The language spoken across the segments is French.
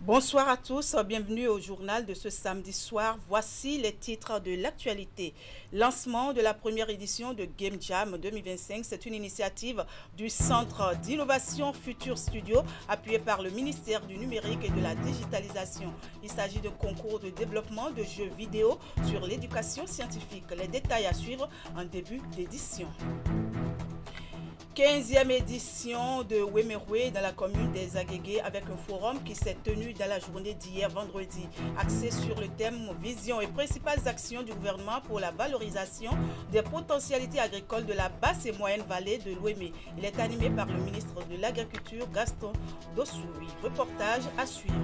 Bonsoir à tous, bienvenue au journal de ce samedi soir. Voici les titres de l'actualité. Lancement de la première édition de Game Jam 2025. C'est une initiative du Centre d'innovation Futur Studio appuyé par le ministère du Numérique et de la Digitalisation. Il s'agit d'un concours de développement de jeux vidéo sur l'éducation scientifique. Les détails à suivre en début d'édition. 15e édition de Wemerwe dans la commune des Agégués avec un forum qui s'est tenu dans la journée d'hier vendredi, axé sur le thème vision et principales actions du gouvernement pour la valorisation des potentialités agricoles de la basse et moyenne vallée de l'Ouémé. Il est animé par le ministre de l'Agriculture Gaston Dossoui. Reportage à suivre.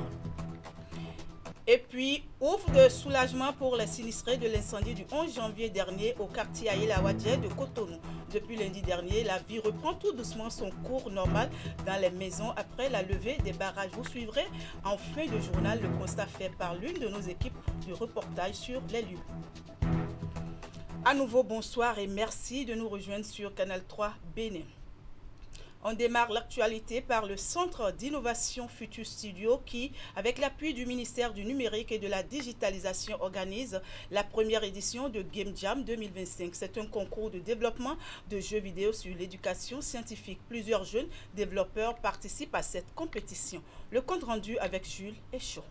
Et puis, ouf de soulagement pour les sinistrés de l'incendie du 11 janvier dernier au quartier Aïla-Wadje de Cotonou. Depuis lundi dernier, la vie reprend tout doucement son cours normal dans les maisons après la levée des barrages. Vous suivrez en fin de journal le constat fait par l'une de nos équipes du reportage sur les lieux. À nouveau, bonsoir et merci de nous rejoindre sur Canal 3 Bénin. On démarre l'actualité par le Centre d'innovation Futur Studio qui, avec l'appui du ministère du Numérique et de la Digitalisation, organise la première édition de Game Jam 2025. C'est un concours de développement de jeux vidéo sur l'éducation scientifique. Plusieurs jeunes développeurs participent à cette compétition. Le compte rendu avec Jules est chaud.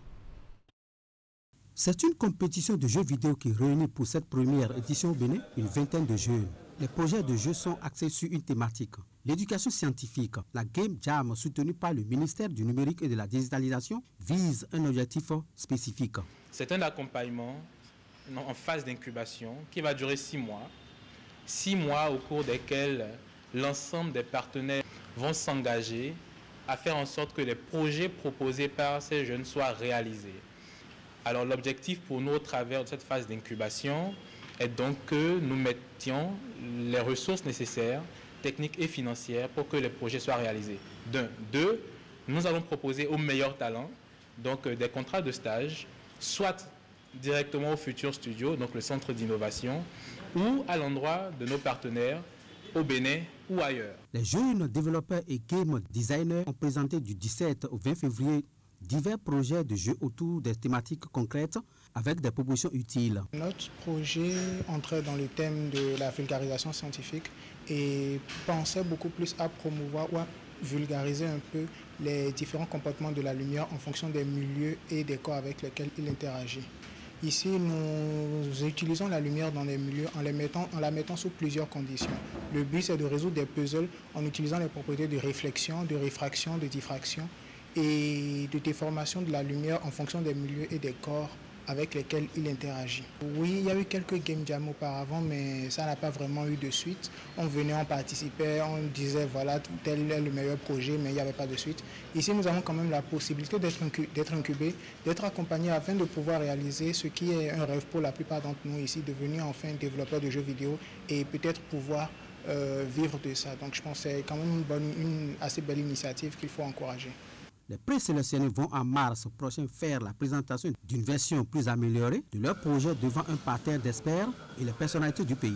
C'est une compétition de jeux vidéo qui réunit pour cette première édition au Bénin une vingtaine de jeunes. Les projets de jeux sont axés sur une thématique. L'éducation scientifique, la Game Jam soutenue par le ministère du Numérique et de la Digitalisation, vise un objectif spécifique. C'est un accompagnement en phase d'incubation qui va durer 6 mois. 6 mois au cours desquels l'ensemble des partenaires vont s'engager à faire en sorte que les projets proposés par ces jeunes soient réalisés. Alors l'objectif pour nous au travers de cette phase d'incubation est donc que nous mettions les ressources nécessaires, techniques et financières pour que les projets soient réalisés. Deux, nous allons proposer aux meilleurs talents donc des contrats de stage, soit directement au Futur Studio, donc le centre d'innovation, ou à l'endroit de nos partenaires au Bénin ou ailleurs. Les jeunes développeurs et game designers ont présenté du 17 au 20 février divers projets de jeux autour des thématiques concrètes avec des propositions utiles. Notre projet entrait dans le thème de la vulgarisation scientifique et pensait beaucoup plus à promouvoir ou à vulgariser un peu les différents comportements de la lumière en fonction des milieux et des corps avec lesquels il interagit. Ici, nous utilisons la lumière dans les milieux en la mettant sous plusieurs conditions. Le but, c'est de résoudre des puzzles en utilisant les propriétés de réflexion, de réfraction, de diffraction et de déformation de la lumière en fonction des milieux et des corps avec lesquels il interagit. Oui, il y a eu quelques game jams auparavant, mais ça n'a pas vraiment eu de suite. On venait, on participait, on disait voilà, tel est le meilleur projet, mais il n'y avait pas de suite. Ici, nous avons quand même la possibilité d'être incubés, d'être accompagnés afin de pouvoir réaliser ce qui est un rêve pour la plupart d'entre nous ici, devenir enfin développeur de jeux vidéo et peut-être pouvoir vivre de ça. Donc je pense que c'est quand même une assez belle initiative qu'il faut encourager. Les présélectionnés vont en mars prochain faire la présentation d'une version plus améliorée de leur projet devant un parterre d'experts et les personnalités du pays.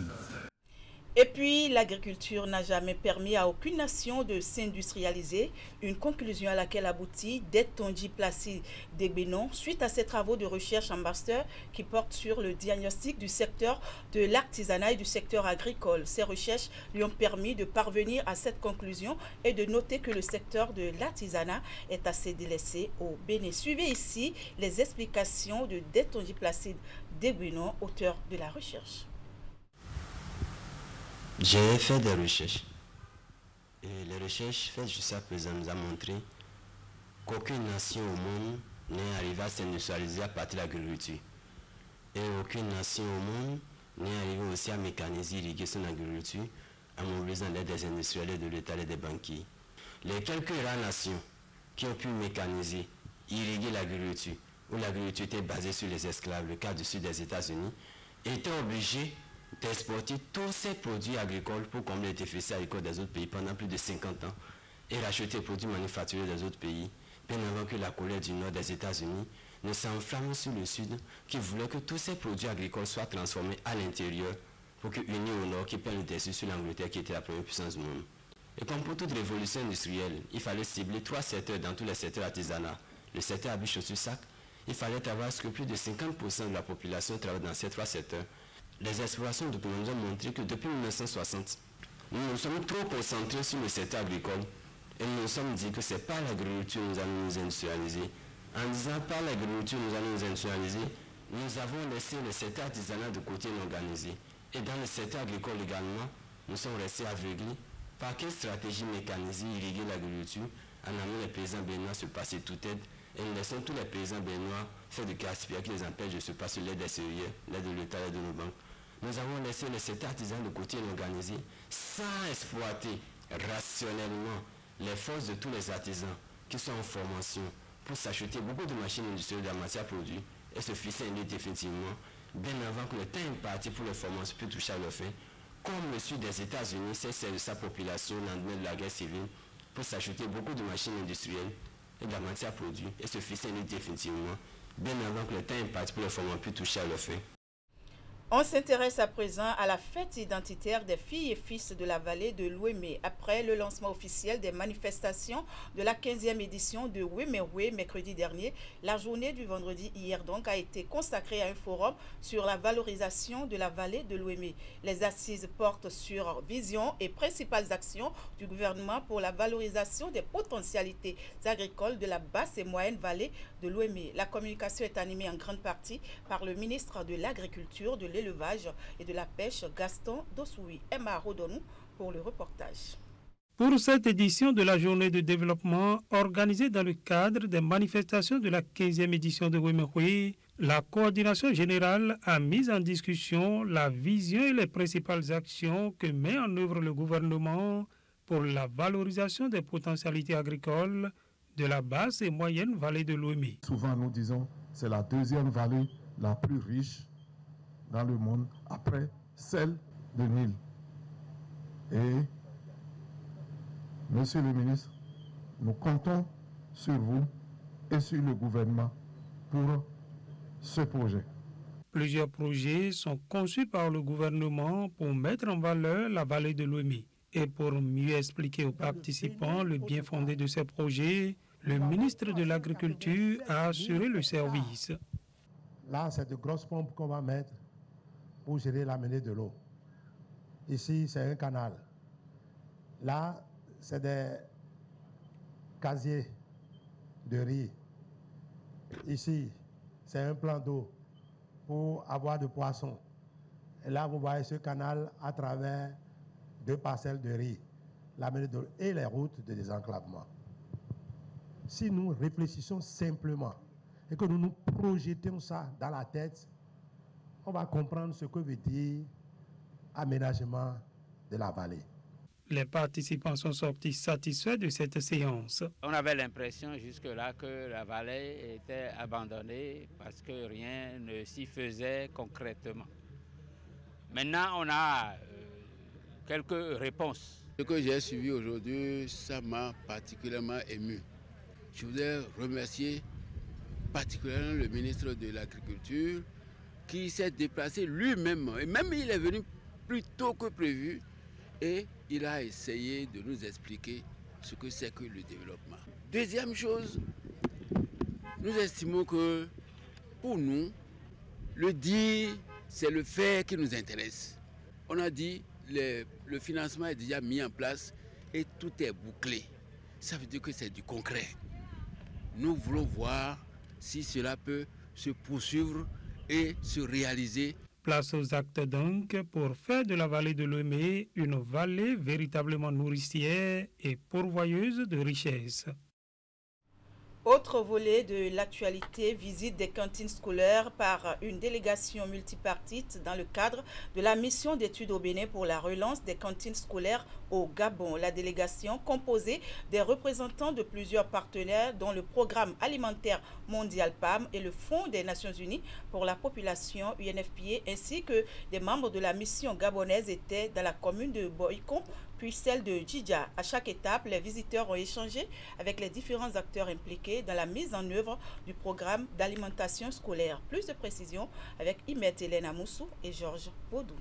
Et puis, l'agriculture n'a jamais permis à aucune nation de s'industrialiser, une conclusion à laquelle aboutit Détonji Placide Degbenon suite à ses travaux de recherche en master qui portent sur le diagnostic du secteur de l'artisanat et du secteur agricole. Ces recherches lui ont permis de parvenir à cette conclusion et de noter que le secteur de l'artisanat est assez délaissé au Bénin. Suivez ici les explications de Détonji Placide Degbenon, auteur de la recherche. J'ai fait des recherches et les recherches faites jusqu'à présent nous ont montré qu'aucune nation au monde n'est arrivée à s'industrialiser à partir de l'agriculture et aucune nation au monde n'est arrivée aussi à mécaniser, irriguer son agriculture en mobilisant l'aide des industriels de l'État et des banquiers. Les quelques rares nations qui ont pu mécaniser, irriguer l'agriculture, où l'agriculture était basée sur les esclaves, le cas du sud des États-Unis, étaient obligés d'exporter tous ces produits agricoles pour combler les déficits agricoles des autres pays pendant plus de 50 ans et racheter les produits manufacturés des autres pays, bien avant que la colère du nord des États-Unis ne s'enflamme sur le sud, qui voulait que tous ces produits agricoles soient transformés à l'intérieur pour que unis au nord qui prennent le dessus sur l'Angleterre qui était la première puissance du monde. Et comme pour toute révolution industrielle, il fallait cibler 3 secteurs dans tous les secteurs artisanaux. le secteur habit chaussures sac, il fallait travailler à ce que plus de 50% de la population travaille dans ces 3 secteurs. Les explorations documentaires ont montré que depuis 1960, nous nous sommes trop concentrés sur le secteur agricole et nous nous sommes dit que c'est par l'agriculture que nous allons nous industrialiser. En disant par l'agriculture nous allons nous industrialiser, nous avons laissé le secteur artisanal de côté et organisé. Et dans le secteur agricole également, nous sommes restés aveuglés. Par quelle stratégie mécanisée irriguer l'agriculture en amenant les paysans béninois se passer toute aide et nous laissons tous les paysans béninois faire du gaspillage qui les empêche de se passer l'aide des CEIE, l'aide de l'État, l'aide de nos banques. Nous avons laissé le secteur artisanal de côté et organisé sans exploiter rationnellement les forces de tous les artisans qui sont en formation pour s'acheter beaucoup de machines industrielles de la matière produite et se fixer une lutte définitivement, bien avant que le temps imparti pour les formations puisse toucher à leur fin, comme le sud des États-Unis s'est servi de sa population au lendemain de la guerre civile pour s'acheter beaucoup de machines industrielles et de la matière produite et se fixer une lutte définitivement, bien avant que le temps imparti pour les formations puisse toucher à leur fin. On s'intéresse à présent à la fête identitaire des filles et fils de la vallée de l'Ouémé. Après le lancement officiel des manifestations de la 15e édition de Ouémé-Roué mercredi dernier, la journée du vendredi hier donc a été consacrée à un forum sur la valorisation de la vallée de l'Ouémé. Les assises portent sur vision et principales actions du gouvernement pour la valorisation des potentialités agricoles de la basse et moyenne vallée de l'Ouémé. La communication est animée en grande partie par le ministre de l'Agriculture, de l'Élevage et de la Pêche, Gaston Dossoui. Emma Rodonou pour le reportage. Pour cette édition de la journée de développement organisée dans le cadre des manifestations de la 15e édition de Ouémé-Roué, la coordination générale a mis en discussion la vision et les principales actions que met en œuvre le gouvernement pour la valorisation des potentialités agricoles de la basse et moyenne vallée de l'Ouémé. Souvent nous disons c'est la deuxième vallée la plus riche dans le monde après celle de Nil. Et Monsieur le ministre, nous comptons sur vous et sur le gouvernement pour ce projet. Plusieurs projets sont conçus par le gouvernement pour mettre en valeur la vallée de l'Ouémé. Et pour mieux expliquer aux participants le bien fondé de ces projets, le ministre de l'Agriculture a assuré le service. Là, c'est de grosses pompes qu'on va mettre pour gérer l'amenée de l'eau. Ici, c'est un canal. Là, c'est des casiers de riz. Ici, c'est un plan d'eau pour avoir de poissons. Et là, vous voyez ce canal à travers 2 parcelles de riz, l'amenée de l'eau et les routes de désenclavement. Si nous réfléchissons simplement et que nous nous projetons ça dans la tête, on va comprendre ce que veut dire aménagement de la vallée. Les participants sont sortis satisfaits de cette séance. On avait l'impression jusque-là que la vallée était abandonnée parce que rien ne s'y faisait concrètement. Maintenant, on a quelques réponses. Ce que j'ai suivi aujourd'hui, ça m'a particulièrement ému. Je voudrais remercier particulièrement le ministre de l'Agriculture qui s'est déplacé lui-même. Et même il est venu plus tôt que prévu et il a essayé de nous expliquer ce que c'est que le développement. Deuxième chose, nous estimons que pour nous, le dire, c'est le faire qui nous intéresse. On a dit le financement est déjà mis en place et tout est bouclé. Ça veut dire que c'est du concret. Nous voulons voir si cela peut se poursuivre et se réaliser. Place aux actes donc pour faire de la vallée de l'Ouémé une vallée véritablement nourricière et pourvoyeuse de richesses. Autre volet de l'actualité, visite des cantines scolaires par une délégation multipartite dans le cadre de la mission d'études au Bénin pour la relance des cantines scolaires au Gabon. La délégation, composée des représentants de plusieurs partenaires dont le Programme alimentaire mondial PAM et le Fonds des Nations Unies pour la population UNFPA, ainsi que des membres de la mission gabonaise étaient dans la commune de Boïkon, puis celle de Djidja. À chaque étape, les visiteurs ont échangé avec les différents acteurs impliqués dans la mise en œuvre du programme d'alimentation scolaire. Plus de précisions avec Imet Hélène Amoussou et Georges Baudou.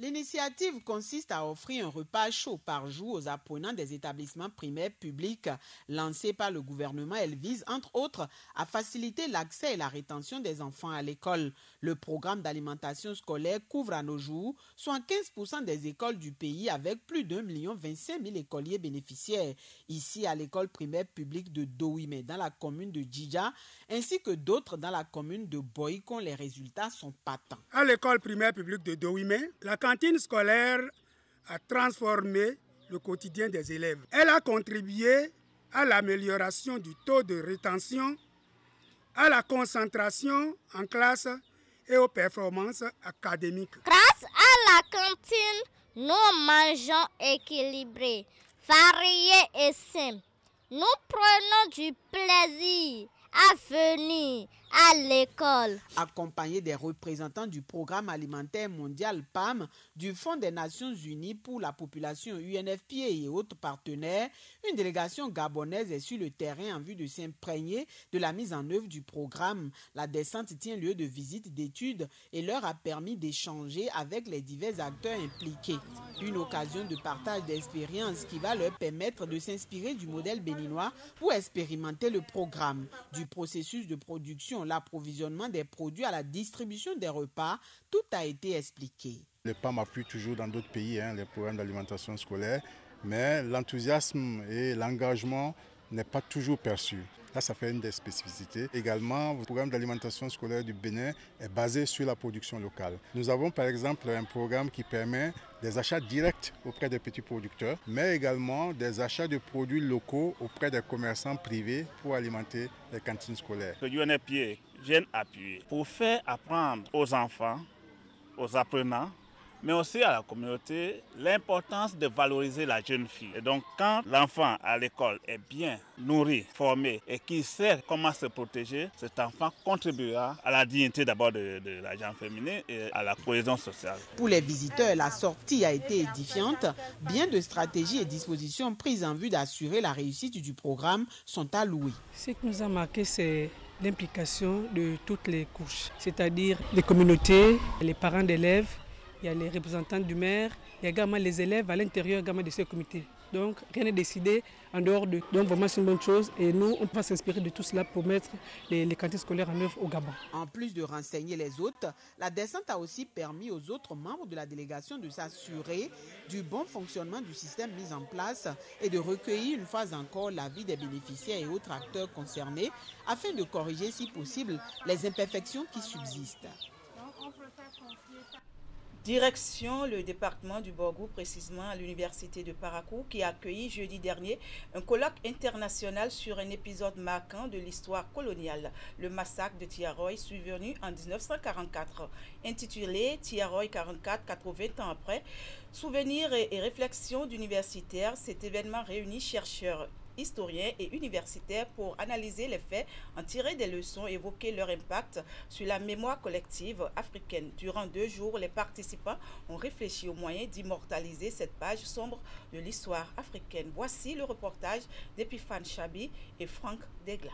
L'initiative consiste à offrir un repas chaud par jour aux apprenants des établissements primaires publics. Lancée par le gouvernement, elle vise entre autres à faciliter l'accès et la rétention des enfants à l'école. Le programme d'alimentation scolaire couvre à nos jours 75% des écoles du pays avec plus d'1,25 million écoliers bénéficiaires. Ici à l'école primaire publique de Doouimé dans la commune de Djidja ainsi que d'autres dans la commune de Boïkon, les résultats sont patents. À l'école primaire publique de Doouimé, la cantine scolaire a transformé le quotidien des élèves. Elle a contribué à l'amélioration du taux de rétention, à la concentration en classe et aux performances académiques. Grâce à la cantine, nous mangeons équilibré, varié et sain. Nous prenons du plaisir à venir à l'école. Accompagné des représentants du Programme alimentaire mondial PAM, du Fonds des Nations Unies pour la population UNFPA et autres partenaires, une délégation gabonaise est sur le terrain en vue de s'imprégner de la mise en œuvre du programme. La descente tient lieu de visites d'études et leur a permis d'échanger avec les divers acteurs impliqués. Une occasion de partage d'expériences qui va leur permettre de s'inspirer du modèle béninois pour expérimenter le programme. Du processus de production, l'approvisionnement des produits à la distribution des repas, tout a été expliqué. Le PAM appuie toujours dans d'autres pays les programmes d'alimentation scolaire, mais l'enthousiasme et l'engagement n'est pas toujours perçu. Là, ça fait une des spécificités. Également, le programme d'alimentation scolaire du Bénin est basé sur la production locale. Nous avons par exemple un programme qui permet des achats directs auprès des petits producteurs, mais également des achats de produits locaux auprès des commerçants privés pour alimenter les cantines scolaires. Le UNFPA vient appuyer pour faire apprendre aux enfants, aux apprenants, mais aussi à la communauté, l'importance de valoriser la jeune fille. Et donc, quand l'enfant à l'école est bien nourri, formé et qui sait comment se protéger, cet enfant contribuera à la dignité d'abord de la gente féminine et à la cohésion sociale. Pour les visiteurs, la sortie a été édifiante. Bien de stratégies et dispositions prises en vue d'assurer la réussite du programme sont à louer. Ce qui nous a marqué, c'est l'implication de toutes les couches, c'est-à-dire les communautés, les parents d'élèves, il y a les représentants du maire, il y a également les élèves à l'intérieur également de ces comités. Donc rien n'est décidé en dehors de. Donc vraiment c'est une bonne chose et nous on peut s'inspirer de tout cela pour mettre les cantines scolaires en œuvre au Gabon. En plus de renseigner les hôtes, la descente a aussi permis aux autres membres de la délégation de s'assurer du bon fonctionnement du système mis en place et de recueillir une fois encore l'avis des bénéficiaires et autres acteurs concernés afin de corriger si possible les imperfections qui subsistent. Direction le département du Borgou, précisément à l'université de Parakou, qui a accueilli jeudi dernier un colloque international sur un épisode marquant de l'histoire coloniale, le massacre de Tiaroy survenu en 1944. Intitulé Tiaroy 44, 80 ans après, souvenirs et réflexions d'universitaires, cet événement réunit chercheurs, historiens et universitaires pour analyser les faits, en tirer des leçons et évoquer leur impact sur la mémoire collective africaine. Durant 2 jours, les participants ont réfléchi aux moyens d'immortaliser cette page sombre de l'histoire africaine. Voici le reportage d'Epiphane Chabi et Franck Degla.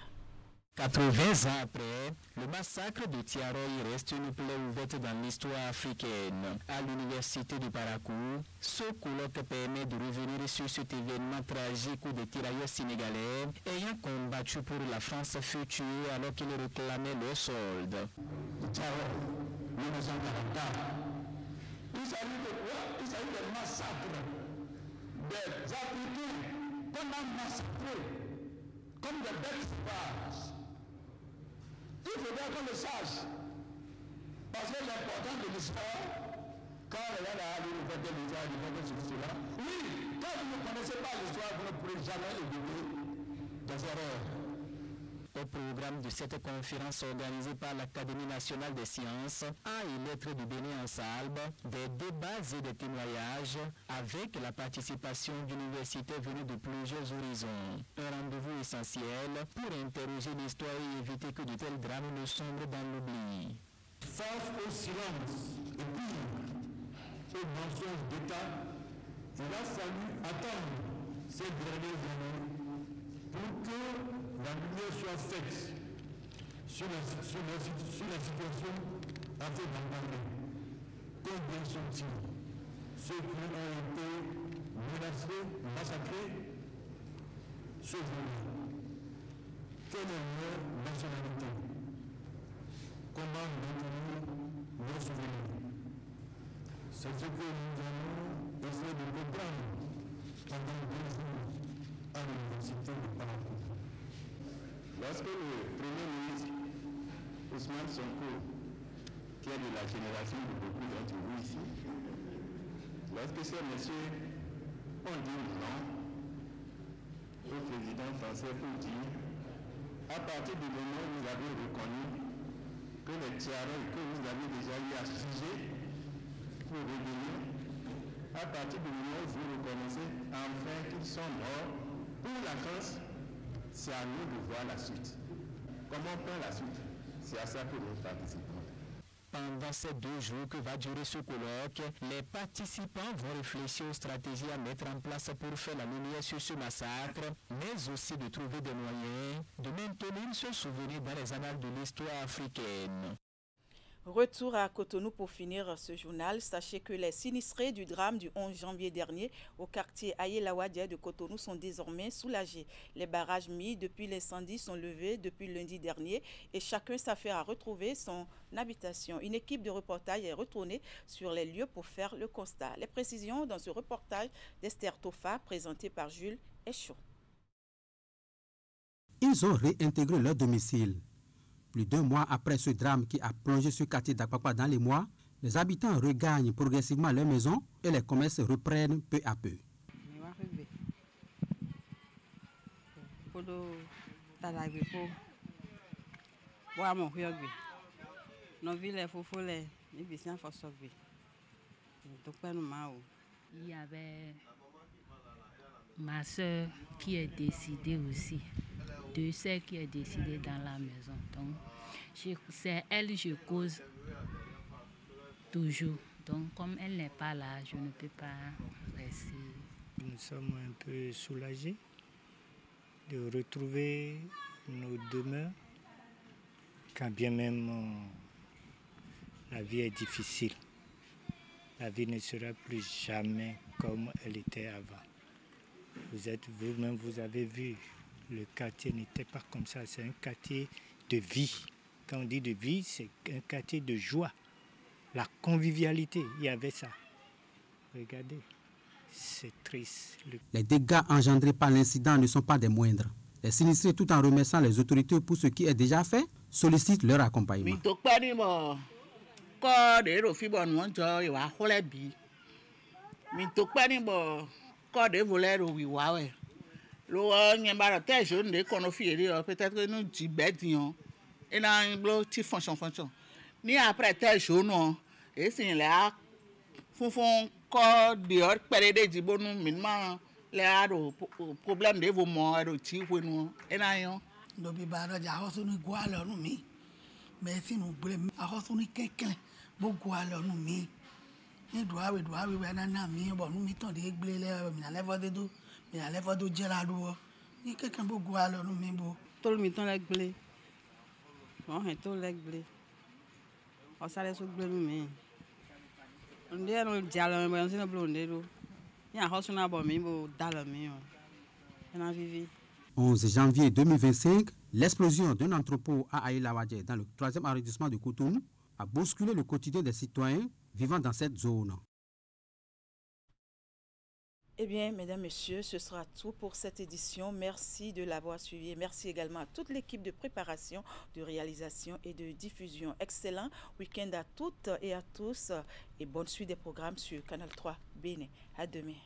80 ans après, le massacre de Tiaroy reste une plaie ouverte dans l'histoire africaine. À l'université de Parakou, ce colloque permet de revenir sur cet événement tragique où des tirailleurs sénégalais ayant combattu pour la France furent tués alors qu'ils réclamaient leur solde. Tiaroy, 1940, il s'agit de quoi? Il s'agit de massacre des Africains qu'on a massacrés comme des bêtes sauvages. Il faudrait qu'on le sache. Parce que l'important de l'histoire, quand les gens arrivent à faire de l'histoire, ils vont sur cela. Oui, quand vous ne connaissez pas l'histoire, vous ne pourrez jamais éviter des erreurs. Au programme de cette conférence organisée par l'Académie nationale des sciences, Arts et lettres du Bénin en Salbe, des débats et des témoignages avec la participation d'universitaires venus de plusieurs horizons. Un rendez-vous essentiel pour interroger l'histoire et éviter que de tels drames ne sombrent dans l'oubli. Face au silence et puis aux mensonges d'État, il a fallu attendre ces dernières années pour que la lumière soit faite sur la situation afin d'en parler. Combien sont-ils? ceux qui ont été menacés, massacrés, ce jour-là. Quelle est leur nationalité? Comment maintenir nos souvenirs? C'est ce que nous allons essayer de comprendre pendant 2 jours à l'université de Bamako. Lorsque le Premier ministre Ousmane Sonko, qui est de la génération de beaucoup d'entre vous ici, lorsque ces messieurs ont dit non au président français pour dire, à partir du moment où vous avez reconnu que les tiares que vous avez déjà eu à juger pour rébellion, à partir du moment où vous reconnaissez enfin qu'ils sont morts pour la France, c'est à nous de voir la suite. Comment on prend la suite? C'est à ça que nous participons. Pendant ces 2 jours que va durer ce colloque, les participants vont réfléchir aux stratégies à mettre en place pour faire la lumière sur ce massacre, mais aussi de trouver des moyens de maintenir ce souvenir dans les annales de l'histoire africaine. Retour à Cotonou pour finir ce journal. Sachez que les sinistrés du drame du 11 janvier dernier au quartier Ayelawadia de Cotonou sont désormais soulagés. Les barrages mis depuis l'incendie sont levés depuis lundi dernier et chacun s'affaire à retrouver son habitation. Une équipe de reportage est retournée sur les lieux pour faire le constat. Les précisions dans ce reportage d'Esther Tofa présenté par Jules Echaud. Ils ont réintégré leur domicile. Plus d'1 mois après ce drame qui a plongé ce quartier d'Akpakpa dans les mois, les habitants regagnent progressivement leurs maisons et les commerces reprennent peu à peu. Il y avait ma soeur qui est décédée aussi. 2 sœurs qui est décédée dans la maison. Donc, c'est elle que je cause toujours. Donc, comme elle n'est pas là, je ne peux pas rester. Nous sommes un peu soulagés de retrouver nos demeures, quand bien même la vie est difficile. La vie ne sera plus jamais comme elle était avant. Vous-même, vous avez vu. Le quartier n'était pas comme ça, c'est un quartier de vie. Quand on dit de vie, c'est un quartier de joie. La convivialité, il y avait ça. Regardez, c'est triste. Les dégâts engendrés par l'incident ne sont pas des moindres. Les sinistrés, tout en remerciant les autorités pour ce qui est déjà fait, sollicitent leur accompagnement. Peut-être que nous disons et nous ti fonction ni après tel jour non et c'est là font corps dehors période de bon minimum les problème de vos morts ti nous et là do bi ba ja ho sunu gwa lo nu mi mais si nous blème a ho sunu quelqu'un bo gwa lo nu mi ni do awe na mi bo nu mi ton de gble le mi na levo de do mi na levo do jera do ni quelqu'un bo gwa lo nu mi bo tout le temps la gble on est tout la gble on sale so gble nu mi on de no dialo me on se no blonde do ni a ho sunu bo mi bo dalo mi on a vivi 11 janvier 2025, l'explosion d'un entrepôt à Ayelawadia dans le 3e arrondissement de Cotonou a bousculé le quotidien des citoyens vivant dans cette zone. Eh bien, mesdames, messieurs, ce sera tout pour cette édition. Merci de l'avoir suivi. Merci également à toute l'équipe de préparation, de réalisation et de diffusion. Excellent week-end à toutes et à tous et bonne suite des programmes sur Canal 3 Bénin. À demain.